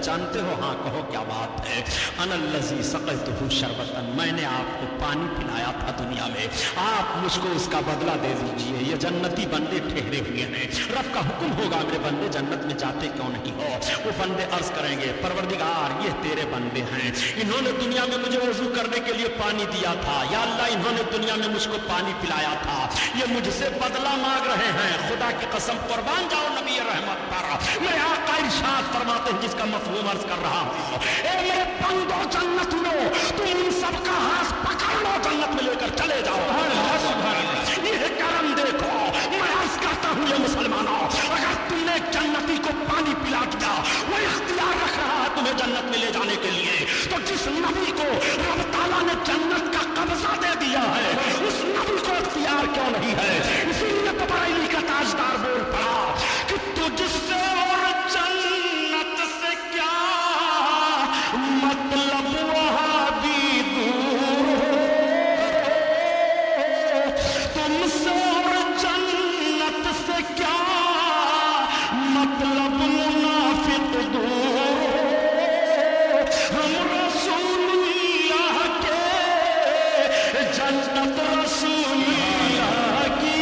पहचानते हो? हाँ कहो क्या बात है। अनल्लज़ी सक़ैतुहु शरबतन, मैंने आपको पानी पिलाया था दुनिया में, आप मुझको उसका बदला दे दीजिए। ये जन्नती बंदे ठहरे हुए हैं, रब का हुक्म होगा मेरे बंदे जन्नत में जाते क्यों नहीं हो? वो बंदे अर्ज करेंगे परवरदिगार ये तेरे बंदे हैं, इन्होंने दुनिया में मुझे वजू करने के लिए पानी दिया था, या अल्लाह इन्होंने दुनिया में मुझको पानी पिलाया था, ये मुझसे बदला मांग रहे हैं। खुदा की कसम कुर्बान जाओ नबी रहमत पर, मेरे आका इरशाद फरमाते हैं जिसका मफहूम अर्ज कर रहा हूं, ए मेरे बंदो जन्नत लो, तुम इन सबका हाथ पकड़ लो, जन्नत में लेकर चले जाओ। ये करम देखो, मैं अर्ज करता हूं ये मुसलमानों, अगर तुमने जन्नती को पानी पिला दिया, वो इख्तियार रख रहा है तुम्हें जन्नत में ले जाने के लिए, तो जिस नबी को रब ताला ने जन्नत का कब्जा दे दिया है, उस नबी को इख्तियार क्यों नहीं है? इसीलिए तो बरेली का ताजदार बोल पड़ा कि तुझसे और जन्नत से क्या मतलब, वहां भी दूर हो, तुमसे और जन्नत से क्या मतलब, मुनाफिक दूर हो, हम रसूलुल्लाह के जन्नत रसूलुल्लाह की।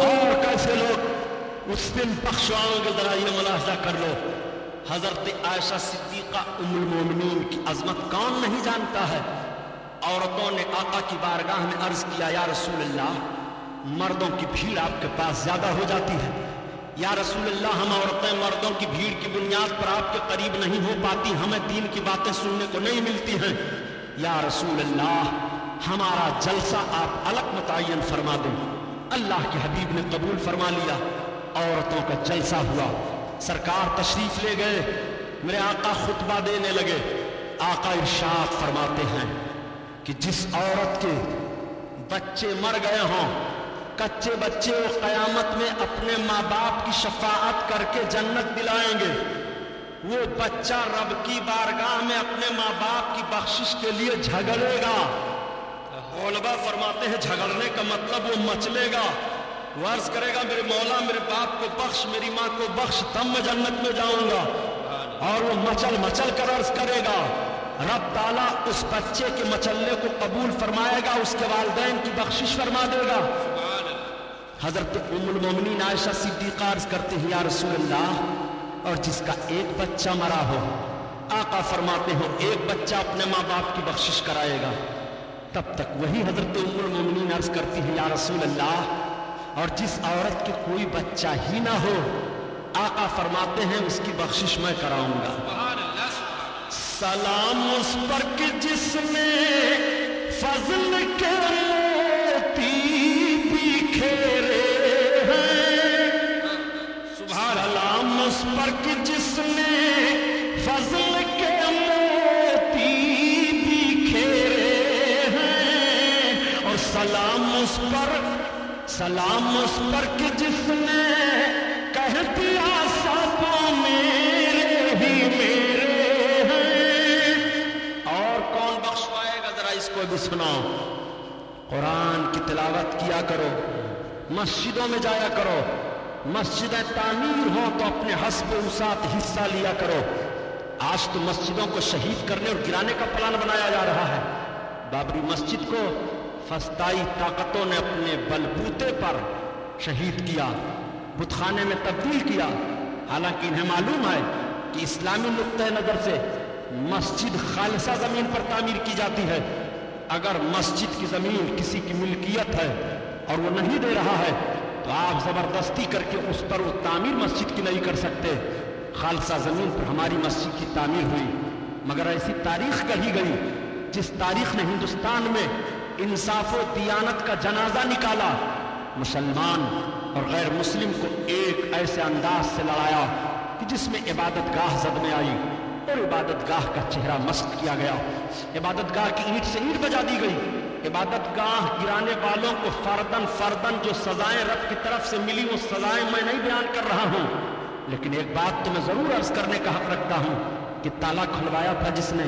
और कैसे लोग उस दिन बख्शवाओगे, जरा ये मुलाहिजा कर लो, हजरत आयशा सिद्दीका उम्मुल मोमिनीन की अजमत कौन नहीं जानता है। औरतों ने आका की बारगाह में अर्ज किया, या रसूल अल्लाह, मर्दों की भीड़ आपके पास ज्यादा हो जाती है, या रसूल अल्लाह हम औरतें मर्दों की भीड़ की बुनियाद पर आपके करीब नहीं हो पाती, हमें दीन की बातें सुनने को नहीं मिलती हैं। या रसूल अल्लाह, हमारा जलसा आप अलग मुतय्यन फरमा दें। अल्लाह के हबीब ने कबूल फरमा लिया, औरतों का जलसा हुआ, सरकार तशरीफ ले गए, मेरे आका खुतबा देने लगे। आका इरशाद फरमाते हैं कि जिस औरत के बच्चे मर गए हों, कच्चे बच्चे वो क़यामत में अपने माँ बाप की शफाअत करके जन्नत दिलाएंगे, वो बच्चा रब की बारगाह में अपने माँ बाप की बख्शिश के लिए झगड़ेगा। उलमा फरमाते हैं झगड़ने का मतलब वो मचलेगा, वो अर्ज करेगा मेरे मौला मेरे बाप को बख्श, मेरी माँ को बख्श, तब मैं जन्नत में जाऊंगा। और वो मचल मचल कर अर्ज करेगा, रब ताला उस बच्चे के मचलने को कबूल फरमाएगा, उसके वालिदैन की बख्शिश फरमा देगा। हजरत उम्मुल मोमिनीन आयशा सिद्दीका अर्ज करते हैं, या रसूल अल्लाह, और जिसका एक बच्चा मरा हो, आका फरमाते हो एक बच्चा अपने माँ बाप की बख्शिश कराएगा। तब तक वही हजरत उम्मुल मोमिनीन अर्ज करती है, या रसूल अल्लाह, और जिस औरत के कोई बच्चा ही ना हो, आका फरमाते हैं उसकी बख्शिश मैं कराऊंगा। सलाम उस पर कि जिसने फजल के मोती बिखेरे हैं, सलाम उस पर कि जिसने फजल के मोती बिखेरे हैं, और सलाम उस पर कि जिसने कह दिया सब मेरे ही मेरे हैं। और कौन बख्शवाएगा, जरा इसको भी सुनाओ। कुरान की तिलावत किया करो, मस्जिदों में जाया करो, मस्जिदें तामीर हो तो अपने हस्ब उसात हिस्सा लिया करो। आज तो मस्जिदों को शहीद करने और गिराने का प्लान बनाया जा रहा है। बाबरी मस्जिद को फस्ताई ताकतों ने अपने बलबूते पर शहीद किया, बुतखाने में तब्दील किया। हालांकि इन्हें मालूम है कि इस्लामी नुक्ते नजर से मस्जिद खालिसा जमीन पर तामीर की जाती है। अगर मस्जिद की जमीन किसी की मिल्कियत है और वो नहीं दे रहा है तो आप जबरदस्ती करके उस पर वो तामीर मस्जिद की नहीं कर सकते। खालिसा जमीन पर हमारी मस्जिद की तामीर हुई, मगर ऐसी तारीख कही गई जिस तारीख ने हिंदुस्तान में इंसाफ और दियानत का जनाजा निकाला, मुसलमान और गैर मुस्लिम को एक ऐसे अंदाज से लड़ाया कि जिसमें इबादत गाह जद में आई और इबादत गाह का चेहरा मस्त किया गया। इबादत गाह की ईंट से ईंट बजा दी गई। इबादत गाह गिराने वालों को फर्दन फर्दन जो सजाएं रब की तरफ से मिली, वो सजाएं मैं नहीं बयान कर रहा हूं, लेकिन एक बात तो मैं जरूर अर्ज करने का हक रखता हूं कि ताला खुलवाया था जिसने,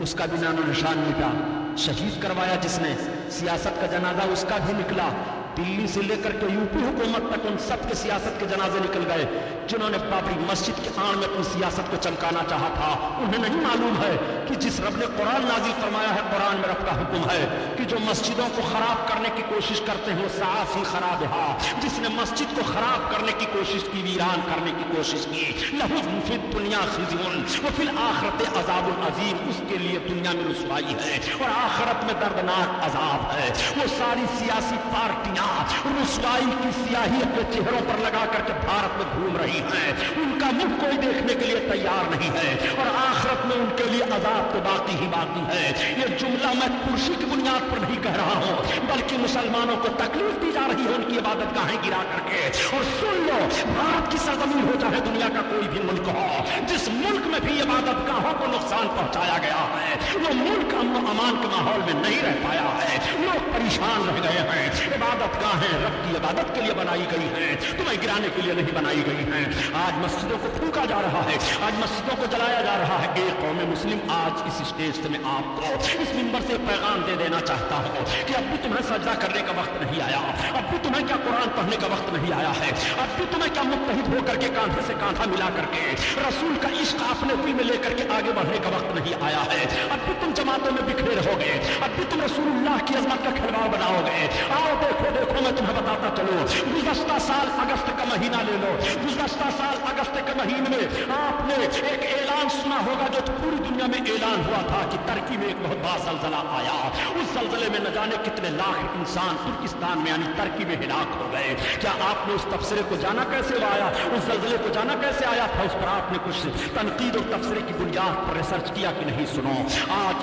उसका भी नामो निशान मिटा। शहीद करवाया जिसने, सियासत का जनाजा उसका भी निकला। दिल्ली से लेकर के यूपी हुकूमत तक उन सब के सियासत के जनाजे निकल गए। जिन्होंने बाबरी मस्जिद के आड़ में अपनी सियासत को चमकाना चाहा था, उन्हें नहीं मालूम है कि जिस रब ने कुरान नाजिल फरमाया है, कुरान में रब का हुक्म है कि जो मस्जिदों को खराब करने की कोशिश करते हैं वो साफ ही खराब है। जिसने मस्जिद को खराब करने की कोशिश की, वीरान करने की कोशिश की, लहुम फिद दुनिया खिज़्युन व फिल आखिरत अज़ाबुन अज़ीम, उसके लिए दुनिया में रुसवाई है और आखिरत में दर्दनाक अजाब है। वो सारी सियासी पार्टियां रुसवाई की स्याही अपने चेहरों पर लगा करके भारत में घूम रही हैं, उनका मुख कोई देखने के लिए तैयार नहीं है और आखिरत में उनके लिए अजाब तो बाकी ही बाकी है। ये जुमला मैं कुर्सी की बुनियाद पर नहीं कह रहा हूं, बल्कि मुसलमानों को तकलीफ दी जा रही है उनकी इबादत गाहें गिरा करके। और सुन लो, भारत की सरजमीन हो चाहे दुनिया का कोई भी मुल्क हो, जिस मुल्क में भी इबादत गाहों को नुकसान पहुंचाया गया है, वो मुल्क अमन अमान के माहौल में नहीं रह पाया है। लोग परेशान रह गए हैं। इबादत गाहें रब की इबादत के लिए बनाई गई हैं, तुम्हें गिराने के लिए नहीं बनाई गई हैं। आज मस्जिदों को फूंका जा रहा है, आज मस्जिदों को जलाया जा रहा है। एक कौम मुस्लिम आज इस स्टेज से मैं आपको इस मिंबर से पैगाम दे देना चाहता हूं कि अब भी तुम्हें सजदा करने का वक्त नहीं आया, अब भी तुम्हें क्या कुरान पढ़ने का वक्त नहीं आया है, अब भी तुम्हें क्या मुत्तहिद होकर के कांधे से कांधा मिला करके रसूल का इश्क अपने दिल में लेकर के आगे बढ़ने का वक्त नहीं आया है। अब भी तुम जमातों में बिखरे रहोगे, अब भी तुम रसूलुल्लाह की अज़मत का खिलवाड़ बनाओगे। आओ देखो देखो, मैं तुम्हें बताता चलूं, गुज़श्ता साल अगस्त का महीना ले लो, गुज़श्ता साल अगस्त के महीने में आपने एक ऐलान सुना होगा जो पूरी दुनिया में ऐलान हुआ था कि टर्की में एक बहुत बड़ा ज़लज़ला आया। उस ज़लज़ले में न जाने कितने लाख इंसान तुर्किस्तान में यानी टर्की में हिलाक हो गए। क्या आपने उस तबसरे को जाना कैसे आया, उस ज़लज़ले को जाना कैसे आया था, उस पर आपने कुछ तनकीद और तबसरे की बुनियाद पर रिसर्च किया कि नहीं? सुनो, आज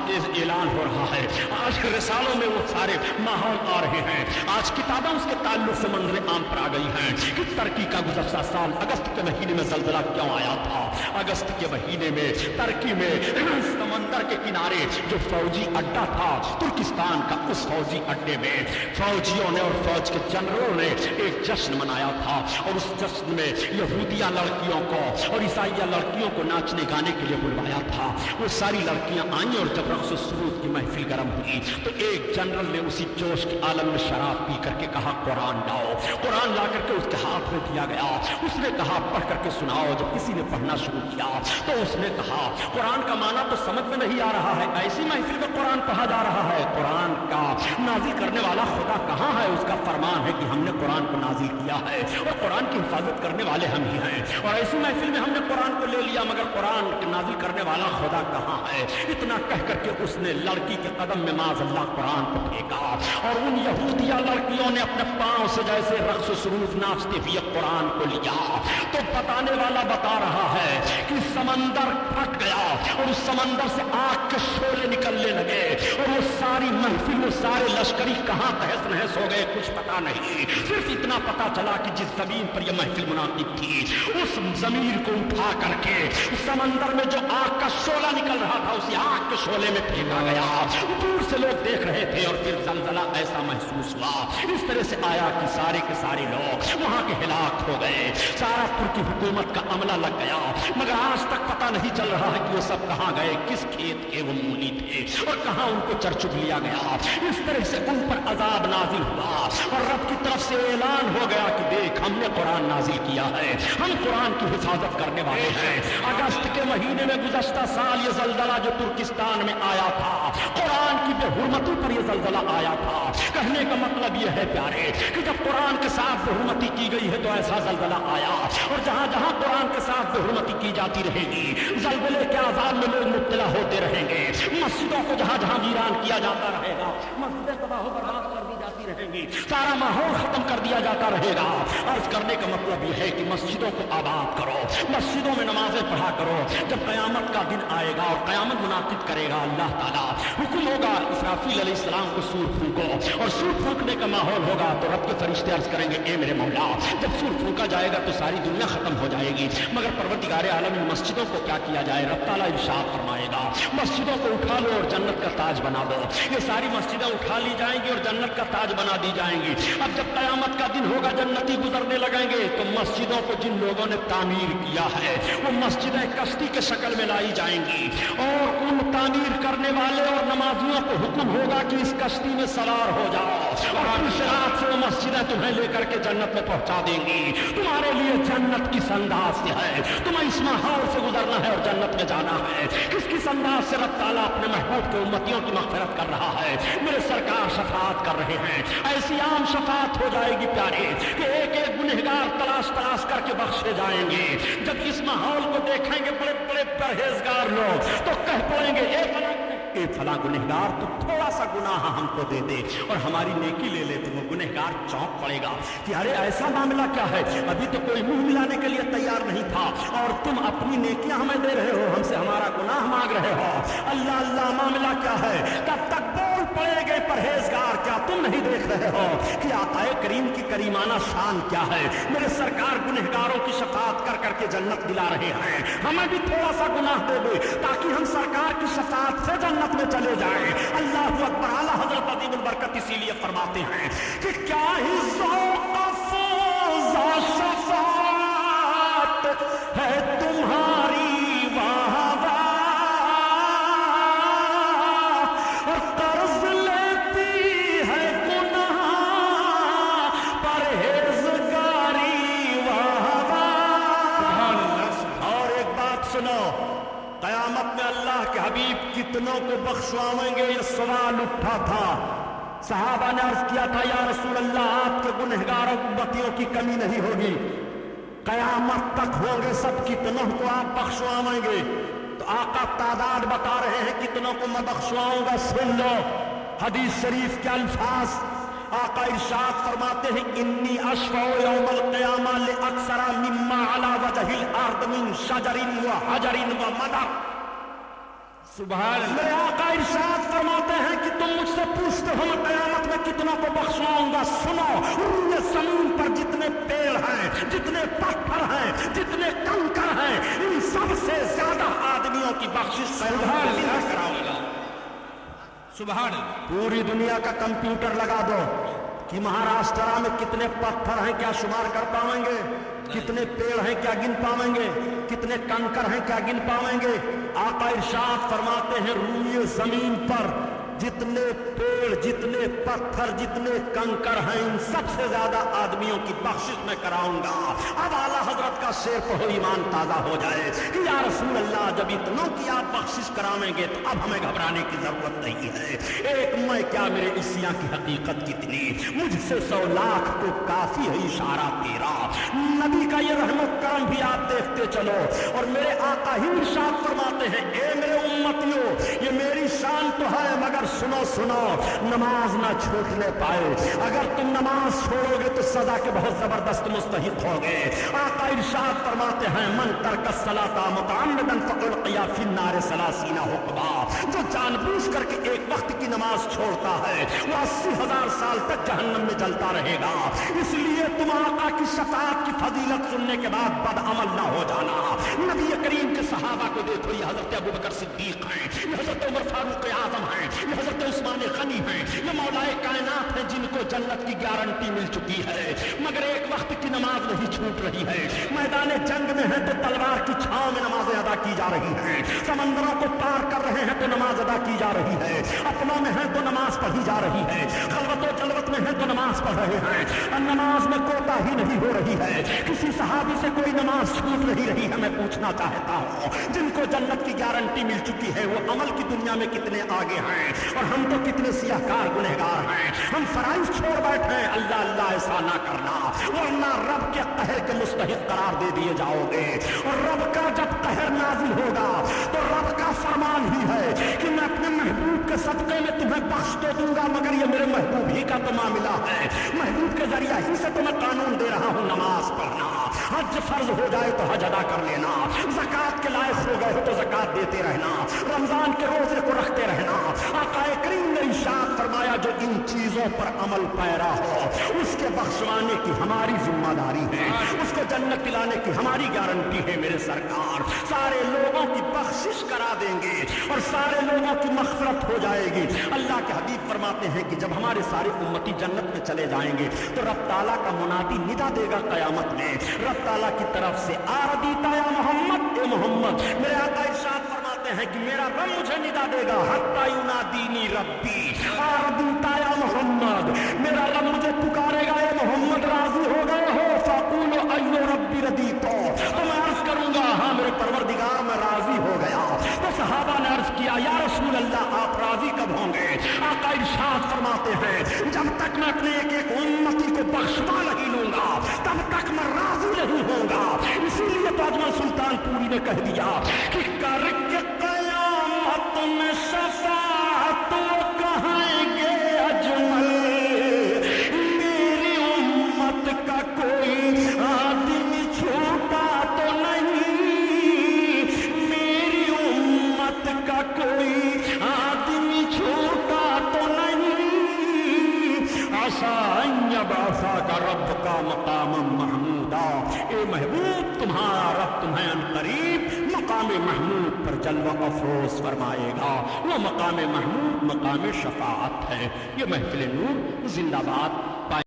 ऐलान हो रहा है, आज रिसालों में वो सारे माहौल आ रहे हैं, आज किताबें उसके ताल्लुक से मंजर आम पर आ गई हैं कि टर्की का गुज़श्ता साल अगस्त के महीने में ज़लज़ला क्यों आया था। अगस्त के महीने में टर्की में समंदर के किनारे जो फौजी अड्डा था तुर्किस्तान का, उस फौजी अड्डे में फौजियों ने और फौज के जनरलों ने एक जश्न मनाया था और उस जश्न में यहूदिया लड़कियों को और ईसाइया लड़कियों को नाचने गाने के लिए बुलवाया था। वो सारी लड़कियां आई और जब रक़्स सुरूद की महफिल गर्म हुई तो एक जनरल ने उसी जोश के आलम में शराब पी करके कहा कुरान लाओ। कुरान ला करके उसके हाथ में दिया गया, उसने कहा पढ़ करके सुनाओ। जब किसी ने पढ़ना शुरू किया तो उसने कहा कुरान का माना तो समझ में नहीं आ रहा है, ऐसी महफिल में कुरान पढ़ा जा रहा है, कुरान का नाजिल करने वाला खुदा कहाँ है? उसका फरमान है कि हमने कुरान को नाजिल किया है और कुरान की हिफाजत करने वाले हम ही हैं, और ऐसी महफिल में हमने कुरान को ले लिया मगर कुरान नाजिल करने वाला खुदा कहाँ है? इतना कह करके उसने लड़की के कदम में माज़अल्लाह कुरान को फेंका और उन यहूदिया लड़कियों ने अपने पांव से जैसे रक़्स सुरूद नाचते हुए कुरान को लिया। तो बताने वाला बता रहा है कि समंदर फट गया और उस समंदर से आग के शोले निकलने लगे और वो सारी महफिल में सारे लश्करी कहां तहस नहस हो गए कुछ पता नहीं। सिर्फ इतना पता चला कि जिस जमीन पर यह महफिल मुनाकिब थी उस जमीन को उठा करके समंदर में जो आग का शोला निकल रहा था उसी आग के शोले में फेंका गया। दूर से लोग देख रहे थे और फिर ज़लज़ला ऐसा महसूस हुआ, इस तरह से आया कि सारे के सारे लोग वहां के हिलाक हो गए, सारा तुर्की हुकूमत का अमला लग गया, मगर आज तक पता नहीं चल रहा है कि वो सब कहां गए, किस खेत के वो मूली थे और कहां उनको चर चुग लिया गया। इस तरह से उन पर अजाब नाजिल हुआ और रब की तरफ से ऐलान हो गया कि देख हमने कुरान नाजिल किया है, हम कुरान की हिफाजत करने वाले हैं। अगस्त के महीने में गुज़श्ता साल ये ज़लज़ला जो तुर्किस्तान में आया था, कुरान की बेहुरमती पर यह ज़लज़ला आया था। कहने का मतलब यह है प्यारे कि जब कुरान के साथ बेहुरमती की गई है तो ऐसा ज़लज़ला आया और जहां जहां कुरान के साथ बेहुरमती की जाती रहेगी ज़लज़ले के आज़ाब में लोग मुब्तला होते रहेंगे। मस्जिदों को जहां जहां वीरान किया जाता रहेगा, मस्जिदें तबाह बर्बाद कर दी जाती रहेंगी, सारा माहौल खत्म कर दिया जाता रहेगा। अर्ज करने का मतलब यह है कि मस्जिदों को आबाद करो, मस्जिदों में नमाजें पढ़ा करो। जब क़यामत का दिन आएगा और क़यामत मुनाकिद करेगा अल्लाह ताला, हुक्म होगा इसराफील अलैहिस्सलाम को सूर फूंको और सूर फूंकने का माहौल होगा तो रब के फरिश्ते अर्ज करेंगे ए मेरे मौला, जब सूर फूंका जाएगा तो सारी दुनिया खत्म हो जाएगी, मगर परवरदिगार आलम इन मस्जिदों को क्या किया जाए? रब ताला इरशाद फरमाएगा मस्जिदों को उठा लो और जन्नत का ताज बना दो। ये सारी मस्जिदें उठा ली जाएंगी और जन्नत का ताज बना दी जाएंगी। अब जब क़यामत का दिन होगा जन्नती गुजरने लगेंगे तो मस्जिदों को जिन लोगों ने तामीर किया है वो मस्जिदें कश्ती के शक्ल में लाई जाएंगी और उन तामीर करने वाले और नमाजियों को हुक्म होगा कि इस कश्ती में सवार हो जाओ और कुछ रात से वो मस्जिदें तुम्हें लेकर के जन्नत में पहुंचा देंगी। तुम्हारे लिए जन्नत किस अंदाज से है, तुम्हें इस माहौल से गुजरना है और जन्नत में जाना है। किस अंदाज से रब ताला अपने महबूब के उम्मतियों की मग़फ़िरत कर रहा है। मेरे सरकार शफाअत कर रहे हैं, ऐसी आम शफाअत हो जाएगी प्यारे कि एक एक गुनहगार तलाश तलाश करके बख्शे जाएंगे। जब इस माहौल को देखेंगे बड़े बड़े परहेजगार लोग तो कह पड़ेंगे ए फला गुनहगार तो थोड़ा सा गुनाह हमको दे दे और हमारी नेकी ले ले। तो वो गुनहगार चौंक पड़ेगा कि अरे ऐसा मामला क्या है, अभी तो कोई मुंह मिलाने के लिए तैयार नहीं था और तुम अपनी नेकियां हमें दे रहे हो, हमसे हमारा गुनाह मांग रहे हो। अल्लाह अल्लाह, मामला क्या है? तब तक बोल पड़ेंगे परहेजगार, क्या तुम नहीं देख रहे हो कि आक़ाए करीम की करीमाना शान क्या है। मेरे सरकार गुनहगारों की शफाअत कर करके जन्नत दिला रहे हैं, हमें भी थोड़ा सा गुनाह दे दे ताकि हम सरकार की शफाअत से जन्नत में चले जाएं। अल्लाह अकबर। आला हजरत अदीबुल बरकत इसीलिए फरमाते हैं कि क्या ही ज़ौक़ फ़ौज़ा शफ़ाअत है तुम्हारी वाह और कर्ज लेती है गुनाह परहेज़गारी वाह। और एक बात सुनो, क़यामत में अल्लाह के हबीब कितनों को बख्शवाएंगे, ये सवाल उठा था। सहाबा ने अर्ज किया था या रसूल अल्लाह, आपके गुनहगारों उम्मतियों की कमी नहीं होगी, क़यामत तक होंगे सब, कितनों को आप बख्शवाएंगे? तो आका तादाद बता रहे हैं कितनों को मैं बख्शवाऊंगा। सुन लो हदीस शरीफ के अल्फाज। आका इरशाद फरमाते हैं इन्नी अशफ़अ यौमल क़ियामा li अक्सरा मिम्मा अला वजहिल अर्द मिन शजरिन व हजरिन व मदर। सुभान। मेरे आका इरशाद फरमाते हैं कि तुम मुझसे पूछते हो मैं क़यामत में कितनों को बख्शवाऊंगा। सुनो, ये जमीन पर जितने पेड़ हैं, जितने पत्थर हैं, जितने कंकर हैं, इन सबसे ज्यादा आदमियों की बख्शिश कराऊंगा। सुभान। पूरी दुनिया का कंप्यूटर लगा दो कि महाराष्ट्र में कितने पत्थर हैं क्या शुमार कर पाएंगे, कितने पेड़ हैं क्या गिन पाएंगे, कितने कंकर हैं क्या गिन पाएंगे। आका इरशाद फरमाते हैं रूए जमीन पर जितने पेड़, जितने पत्थर, जितने कंकर हैं, इन सबसे ज्यादा आदमियों की बख्शिश मैं कराऊंगा। अब आला हजरत का शेर पढ़ो, ईमान ताजा हो जाए कि या रसूल अल्लाह, जब इतनों की आप बख्शिश करावेंगे तो अब हमें घबराने की जरूरत नहीं है। एक मैं क्या, मेरे इसिया की हकीकत कितनी, मुझसे 100 लाख को काफी है इशारा तेरा। नबी का ये रहमत करम भी आप देखते चलो। और मेरे आका ही इरशाद फरमाते हैं ए मेरे उम्मतियों, ये मेरी शान तो है मगर सुनो सुनो, नमाज ना छूटने पाए। अगर तुम नमाज छोड़ोगे तो सजा के बहुत जबरदस्त मुस्तहिक होगे। आका इरशाद फरमाते हैं मन तरक सलाता मुतअम्मिदन फअल्क़िया फिन्नार सलासीना हुक्बा। जो जानबूझ करके एक वक्त की नमाज छोड़ता है वो 80,000 साल तक जहन्नम में जलता रहेगा। इसलिए तुम आका की शफाअत की फजीलत सुनने के बाद बदअमल ना हो जाना। नबी करीम के सहाबा को देखो, ये हजरत अबू बकर सिद्दीक हैं, ये हजरत उमर फारूक आज़म हैं, ये हजरत उस्मान गनी हैं, ये मौलाए कायनात हैं जिनको जन्नत की गारंटी मिल चुकी है। मगर एक वक्त की नमाज नहीं छूट रही है। मैदान जंग में है तो तलवार की छांव में नमाजें अदा की जा रही हैं, समंदरों को पार कर रहे हैं तो नमाज अदा की जा रही है, अपनों में है तो नमाज पढ़ी जा रही है, खलवत जलवत में है तो नमाज पढ़ रहे हैं, और नमाज में कोता ही नहीं हो रही है। किसी सहाबी से कोई नमाज छूट नहीं रही है। मैं पूछना चाहता हूँ, जिनको जन्नत की गारंटी मिल चुकी है वो अमल की दुनिया में कितने आगे हैं और हम तो कितने सियाहकार गुनहगार हैं। हम फराइज छोड़ बैठे हैं। अल्लाह अल्लाह ऐसा ना करना, वरना रब के कहर के मुस्तहिक करार दे दिए जाओगे। और रब का जब कहर नाजिल होगा तो रब का फरमान ही है कि मैं अपने महबूब के सदक़े में तुम्हें बख्श तो दूंगा, मगर ये मेरे महबूब ही का तो मामला है। महबूब के जरिया ही से तुम्हें कानून दे रहा हूँ नमाज पढ़ना, हज फर्ज हो जाए तो हज अदा कर लेना, ज़कात के लायक हो गए हो तो ज़कात देते रहना, रमजान के रोजे को रखते रहना। आक़ाए करीम ने इरशाद फरमाया जो इन चीजों पर अमल पैरा हो उसके बख्शवाने की हमारी जिम्मेदारी है, उसको जन्नत दिलाने की हमारी गारंटी है। मेरे सरकार सारे लोगों की बख्शिश करा देंगे और सारे लोगों की मग़फ़िरत हो जाएगी। अल्लाह के हबीब फरमाते हैं कि जब हमारे सारे उम्मती जन्नत में चले जाएंगे तो रब ताला का मुनादी निदा देगा क़यामत में, रब ताला की तरफ से आरदीता या मोहम्मद ए मोहम्मद। मेरे आका इरशाद फरमाते ہیں کہ میرا رب مجھے ندا دے گا حتی ینادینی ربی آردیتا یا محمد، میرا رب مجھے پکارے گا اے محمد راضی ہو گئے ہو، فاقول ایو ربی ردیتو، تو میں عرض کروں گا ہاں میرے پروردگار میں راضی ہو گیا۔ تو صحابہ نے عرض کیا یا رسول اللہ آپ راضی کب ہوں گے؟ آقا ارشاد فرماتے ہیں جب تک میں اپنے ایک ایک امتی کو بخشوا نہیں لوں گا تب تک میں راضی نہیں ہوں گا۔ اسی لیے تو اجمل سلطان پوری نے کہہ دیا کہ کر کے قیامت میں شفاعت تو کہیں گے اجمل، میری امت کا کوئی آدمی چھوٹا تو نہیں، میری امت کا کوئی آدمی چھوٹا تو نہیں، عسیٰ ان یبعثک ربک مقاما محمودا، اے محبوب تمہارا رب تمہیں عنقریب مقام محمود پر جلوہ افروز فرمائے گا۔ وہ مقام محمود مقام شفاعت ہے۔ یہ محفل نور زندہ باد۔